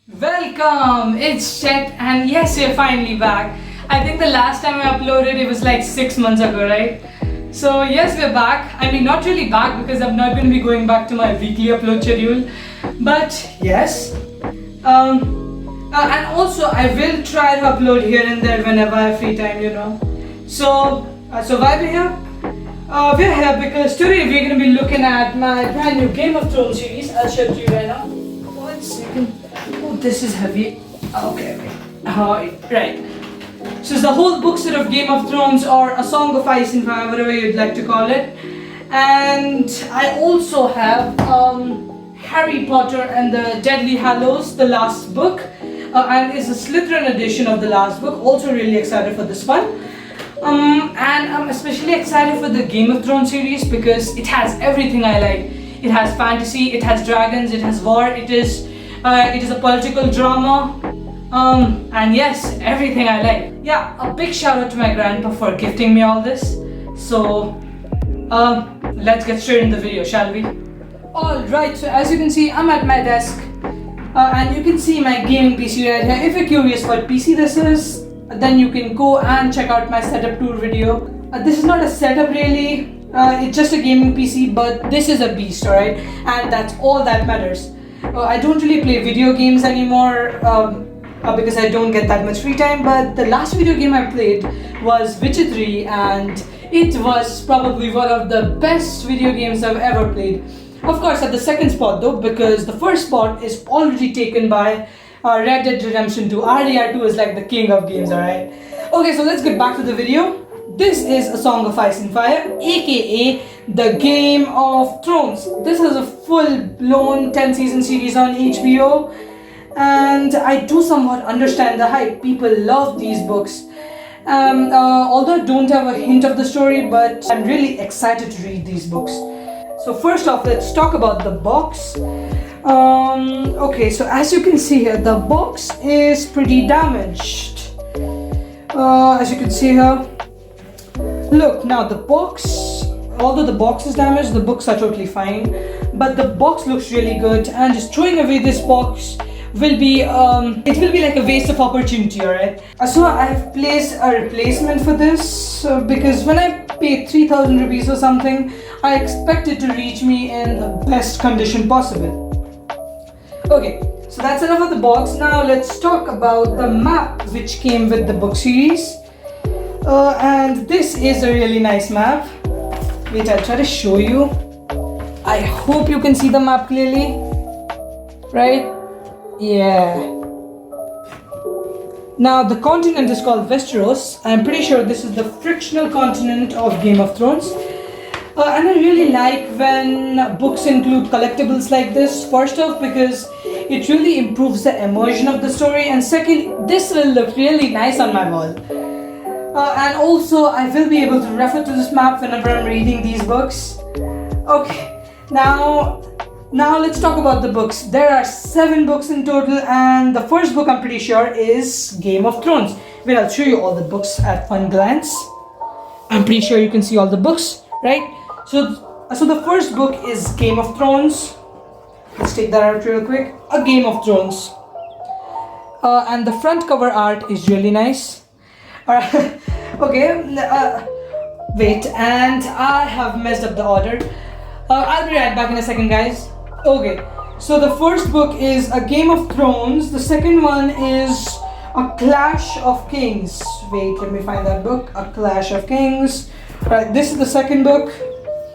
Welcome, it's Chet, and yes, we're finally back. I think the last time I uploaded it was like 6 months ago, right? So yes, we're back. I mean, not really back because I'm not going to be going back to my weekly upload schedule, but yes. And also I will try to upload here and there whenever I have free time, So why we're here? We're here because today we're going to be looking at my brand new Game of Thrones series. I'll show it to you right now. 1 second. Oh, this is heavy. Okay. Right. So it's the whole book set of Game of Thrones, or A Song of Ice and Fire, whatever you'd like to call it. And I also have Harry Potter and the Deadly Hallows, the last book. And it's a Slytherin edition of the last book. Also really excited for this one. And I'm especially excited for the Game of Thrones series because it has everything I like. It has fantasy, it has dragons, it has war, it is a political drama, and yes, everything I like. Yeah, a big shout out to my grandpa for gifting me all this. So, let's get straight in the video, shall we? Alright, so as you can see, I'm at my desk, and you can see my gaming PC right here. If you're curious what PC this is, then you can go and check out my setup tour video. This is not a setup really, it's just a gaming PC, but this is a beast, alright? And that's all that matters. I don't really play video games anymore because I don't get that much free time, but the last video game I played was Witcher 3, and it was probably one of the best video games I've ever played. Of course, at the second spot though, because the first spot is already taken by Red Dead Redemption 2. RDR2 is like the king of games, alright? Okay, so let's get back to the video. This is A Song of Ice and Fire, aka the Game of Thrones. This is a full-blown 10-season series on HBO, and I do somewhat understand the hype. People love these books. Although I don't have a hint of the story, but I'm really excited to read these books. So first off, let's talk about the box. Okay, so as you can see here, the box is pretty damaged. As you can see here. Look, now the box, although the box is damaged, the books are totally fine, but the box looks really good, and just throwing away this box will be, it will be like a waste of opportunity, alright? So I have placed a replacement for this, because when I paid 3,000 rupees or something, I expect it to reach me in the best condition possible. Okay, so that's enough of the box. Now let's talk about the map which came with the book series. And this is a really nice map. Wait, I'll try to show you. I hope you can see the map clearly. Right? Yeah. Now the continent is called Westeros. I'm pretty sure this is the fictional continent of Game of Thrones. And I really like when books include collectibles like this. First off, because it really improves the immersion of the story, and second, this will look really nice on my wall. And also, I will be able to refer to this map whenever I'm reading these books. Okay, now let's talk about the books. There are 7 books in total, and the first book I'm pretty sure is Game of Thrones. Wait, I'll show you all the books at one glance. I'm pretty sure you can see all the books, right? So the first book is Game of Thrones. Let's take that out real quick. A Game of Thrones. And the front cover art is really nice. Okay, wait, and I have messed up the order. I'll be right back in a second, guys. Okay, so the first book is A Game of Thrones. The second one is A Clash of Kings. Wait, let me find that book. A Clash of Kings. Right, this is the second book,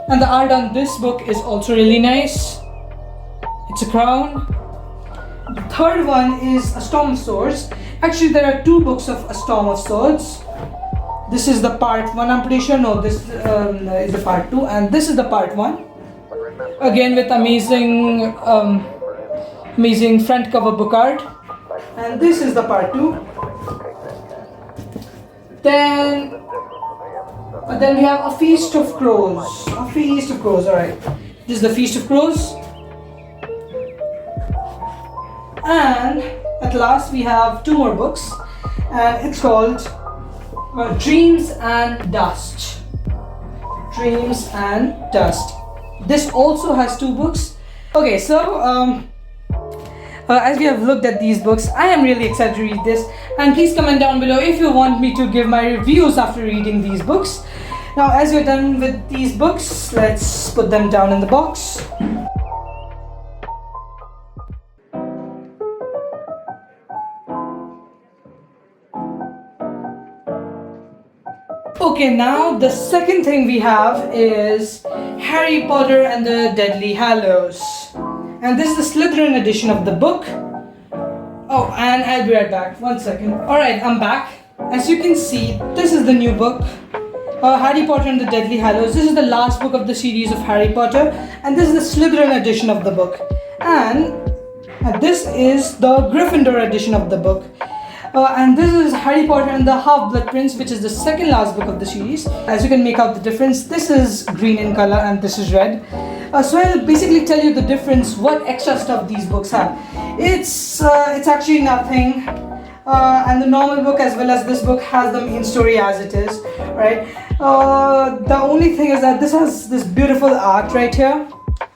and the art on this book is also really nice. It's a crown. The third one is A Storm of Swords. Actually, there are 2 books of A Storm of Swords. This is the part 1, I'm pretty sure. No, this is the part 2, and this is the part 1. Again with amazing front cover book art. And this is the part 2. Then we have A Feast of Crows. A Feast of Crows, alright. This is the Feast of Crows. And at last we have 2 more books, and it's called Dreams and Dust. Dreams and Dust. This also has 2 books. Okay, so as we have looked at these books, I am really excited to read this. And please comment down below if you want me to give my reviews after reading these books. Now, as we're done with these books, let's put them down in the box. Okay, now the second thing we have is Harry Potter and the Deathly Hallows. And this is the Slytherin edition of the book. Oh, and I'll be right back. 1 second. Alright, I'm back. As you can see, this is the new book. Harry Potter and the Deathly Hallows. This is the last book of the series of Harry Potter. And this is the Slytherin edition of the book. And this is the Gryffindor edition of the book. And this is Harry Potter and the Half-Blood Prince, which is the second last book of the series. As you can make out the difference, this is green in color and this is red. So I'll basically tell you the difference, what extra stuff these books have. It's actually nothing. And the normal book as well as this book has the main story as it is, right? The only thing is that this has this beautiful art right here.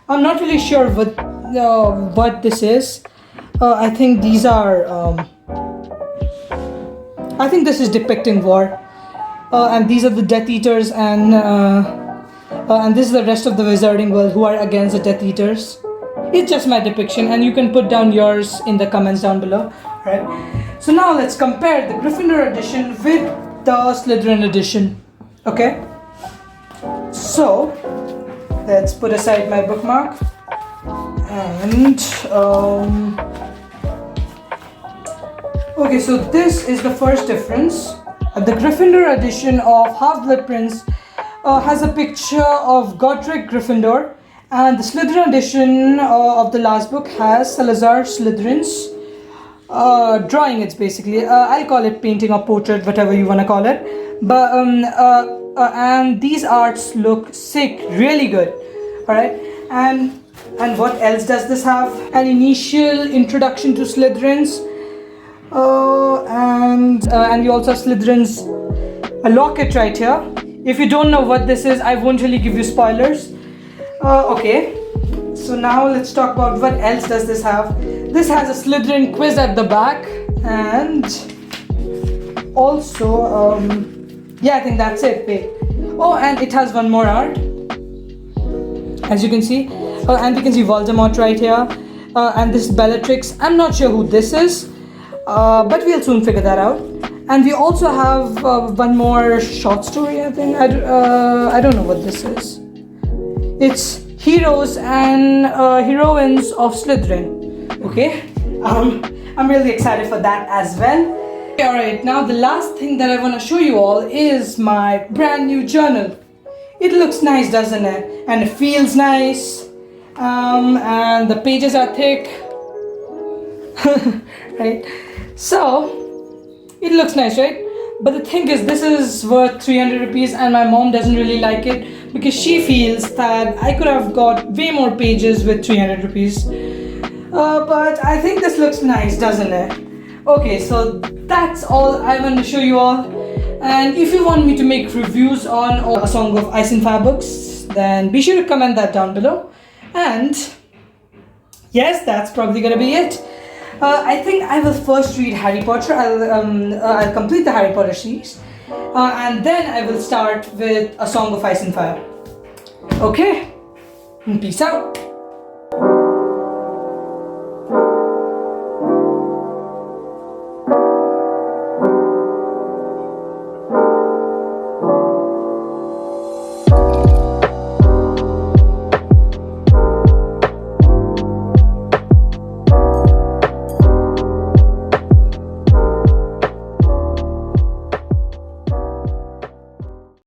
I'm not really sure what this is. I think these are... I think this is depicting war, and these are the Death Eaters, and this is the rest of the wizarding world who are against the Death Eaters. It's just my depiction, and you can put down yours in the comments down below, right? So now let's compare the Gryffindor edition with the Slytherin edition, okay? So let's put aside my bookmark, and okay, so this is the first difference. The Gryffindor edition of Half-Blood Prince has a picture of Godric Gryffindor, and the Slytherin edition of the last book has Salazar Slytherin's drawing. It's basically, I'll call it painting or portrait, whatever you want to call it. But and these arts look sick, really good. Alright, and what else does this have? An initial introduction to Slytherins. And we also have Slytherin's locket right here. If you don't know what this is, I won't really give you spoilers. Okay, so now let's talk about what else does this have. This has a Slytherin quiz at the back, and also yeah, I think that's it. Wait. Oh, and it has one more art, as you can see. And we can see Voldemort right here, and this Bellatrix. I'm not sure who this is. But we'll soon figure that out. And we also have one more short story, I think. I don't know what this is. It's Heroes and Heroines of Slytherin. Okay? I'm really excited for that as well. Alright, now the last thing that I want to show you all is my brand new journal. It looks nice, doesn't it? And it feels nice. And the pages are thick. Right? So, it looks nice, right? But the thing is, this is worth 300 rupees and my mom doesn't really like it because she feels that I could have got way more pages with 300 rupees. But I think this looks nice, doesn't it? Okay, so that's all I want to show you all. And if you want me to make reviews on A Song of Ice and Fire books, then be sure to comment that down below. And yes, that's probably gonna be it. I think I will first read Harry Potter. I'll complete the Harry Potter series, and then I will start with A Song of Ice and Fire. Okay, peace out.